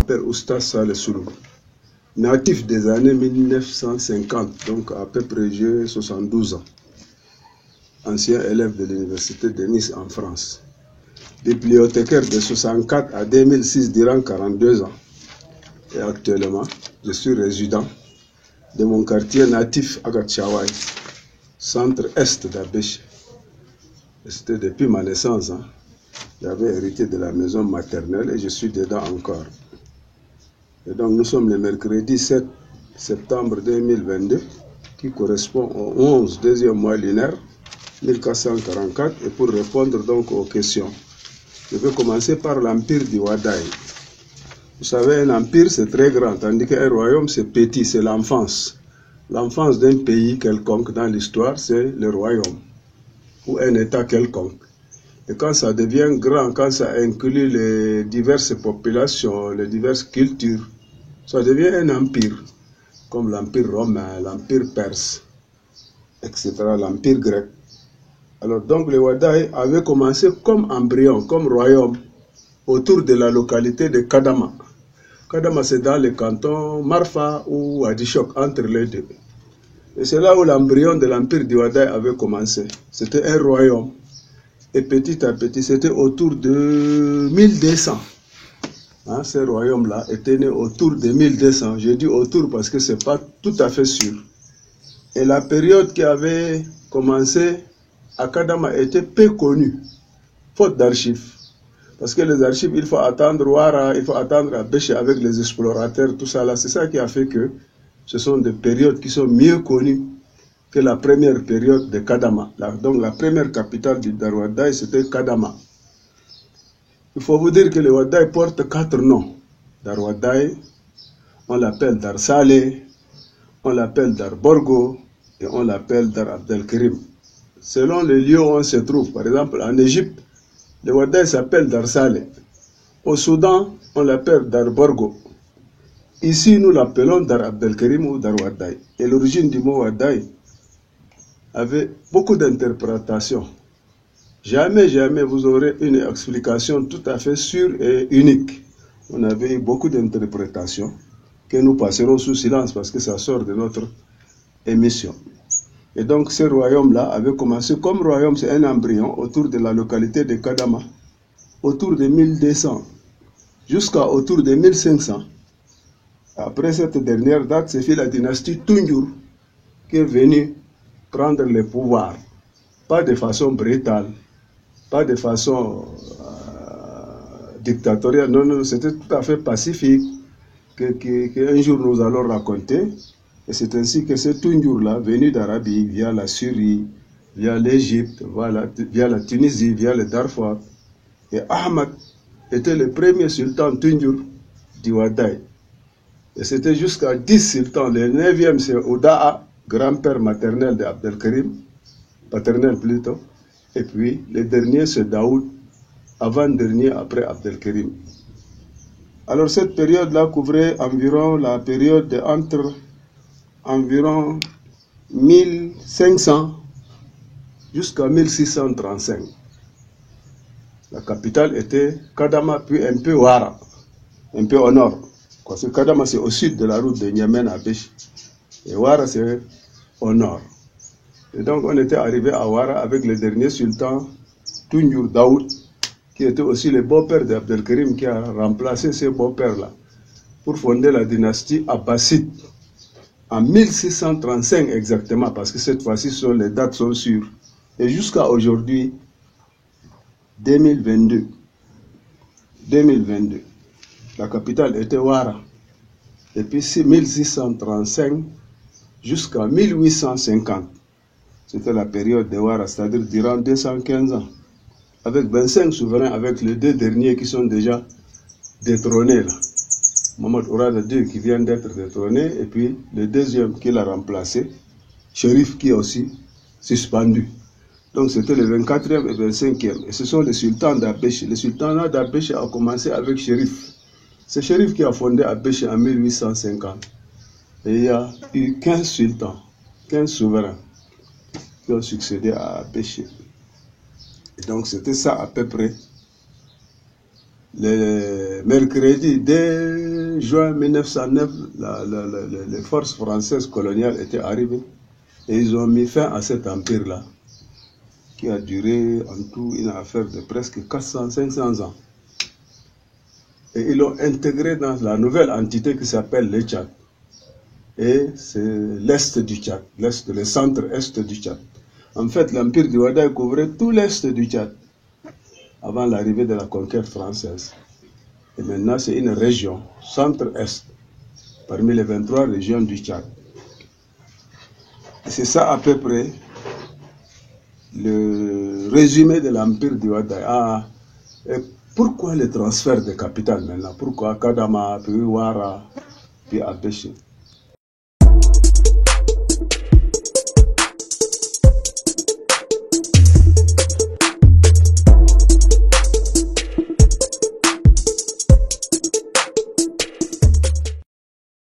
m'appelle Oustaz Saleh Soulou, natif des années 1950, donc à peu près j'ai 72 ans, ancien élève de l'université de Nice en France, bibliothécaire de 64 à 2006 durant 42 ans, et actuellement je suis résident de mon quartier natif Agatchawai, centre-est d'Abéché. C'était depuis ma naissance. J'avais hérité de la maison maternelle et je suis dedans encore. Et donc nous sommes le mercredi 7 septembre 2022 qui correspond au 11 deuxième mois lunaire 1444. Et pour répondre donc aux questions, je vais commencer par l'empire du Wadaï. Vous savez, un empire c'est très grand, tandis qu'un royaume c'est petit, c'est l'enfance. L'enfance d'un pays quelconque dans l'histoire c'est le royaume ou un état quelconque. Et quand ça devient grand, quand ça inclut les diverses populations, les diverses cultures, ça devient un empire, comme l'empire romain, l'empire perse, etc., l'empire grec. Alors donc les Wadaï avaient commencé comme embryon, comme royaume, autour de la localité de Kadama. Kadama c'est dans le canton Marfa ou Adishok, entre les deux. Et c'est là où l'embryon de l'empire du Wadaï avait commencé. C'était un royaume. Et petit à petit, c'était autour de 1200. Ce royaume-là était né autour de 1200. Je dis autour parce que ce n'est pas tout à fait sûr. Et la période qui avait commencé à Kadama était peu connue, faute d'archives. Parce que les archives, il faut attendre Ouara, il faut attendre Abéché avec les explorateurs, tout ça là. C'est ça qui a fait que ce sont des périodes qui sont mieux connues que la première période de Kadama. Donc la première capitale du Wadaï, c'était Kadama. Il faut vous dire que le Wadaï porte 4 noms. Dar Wadaï, on l'appelle Dar Saleh, on l'appelle Dar Borgo et on l'appelle Dar Abdelkerim. Selon le lieu où on se trouve, par exemple en Égypte, le Wadaï s'appelle Dar Saleh. Au Soudan, on l'appelle Dar Borgo. Ici, nous l'appelons Dar Abdelkerim ou Dar Wadaï. Et l'origine du mot Wadaï avait beaucoup d'interprétations. Jamais vous aurez une explication tout à fait sûre et unique. On avait eu beaucoup d'interprétations que nous passerons sous silence parce que ça sort de notre émission. Et donc ce royaume-là avait commencé comme royaume, c'est un embryon autour de la localité de Kadama, autour de 1200 jusqu'à autour de 1500. Après cette dernière date, c'est fait la dynastie Tunjur qui est venue prendre le pouvoir, pas de façon brutale, pas de façon dictatoriale, non, c'était tout à fait pacifique, qu'un jour nous allons raconter, et c'est ainsi que ce Tunjur-là, venu d'Arabie, via la Syrie, via l'Égypte, voilà, via la Tunisie, via le Darfour, et Ahmad était le premier sultan Tunjur du Wadaï. Et c'était jusqu'à 10 sultans, le 9e c'est Ouda'a, grand-père maternel de Abdelkerim, paternel plutôt, et puis le dernier c'est Daoud, avant-dernier après Abdelkerim. Alors cette période-là couvrait environ la période de entre environ 1500 jusqu'à 1635. La capitale était Kadama, puis un peu Ouara, un peu au nord. Parce que Kadama c'est au sud de la route de Niamey à Béche. Et Ouara c'est au nord. Et donc on était arrivé à Ouara avec le dernier sultan Tunjur Daoud, qui était aussi le beau-père d'Abdelkerim, qui a remplacé ce beau-père-là pour fonder la dynastie Abbasside en 1635 exactement, parce que cette fois-ci les dates sont sûres. Et jusqu'à aujourd'hui, 2022, la capitale était Ouara. Et puis 1635 jusqu'à 1850. C'était la période de Ouara, c'est-à-dire durant 215 ans. Avec 25 souverains, avec les 2 derniers qui sont déjà détrônés là. Mohamed Ourada II qui vient d'être détrôné, et puis le deuxième qui l'a remplacé, Chérif qui est aussi suspendu. Donc c'était le 24e et 25e. Et ce sont les sultans d'Abéché. Le sultanat d'Abéché a commencé avec Chérif. C'est Chérif qui a fondé Abéché en 1850. Et il y a eu 15 sultans, 15 souverains qui ont succédé à Abéché. Et donc c'était ça à peu près Le mercredi, dès juin 1909, les forces françaises coloniales étaient arrivées et ils ont mis fin à cet empire-là, qui a duré en tout une affaire de presque 400-500 ans. Et ils l'ont intégré dans la nouvelle entité qui s'appelle le Tchad. Et c'est l'est du Tchad, le centre-est du Tchad. En fait, l'empire du Ouaddaï couvrait tout l'est du Tchad avant l'arrivée de la conquête française. Et maintenant, c'est une région, centre-est, parmi les 23 régions du Tchad. C'est ça à peu près le résumé de l'empire du Ouaddaï. Ah, et pourquoi le transfert de capitale maintenant? Pourquoi Kadama, puis Ouara, puis Abéché?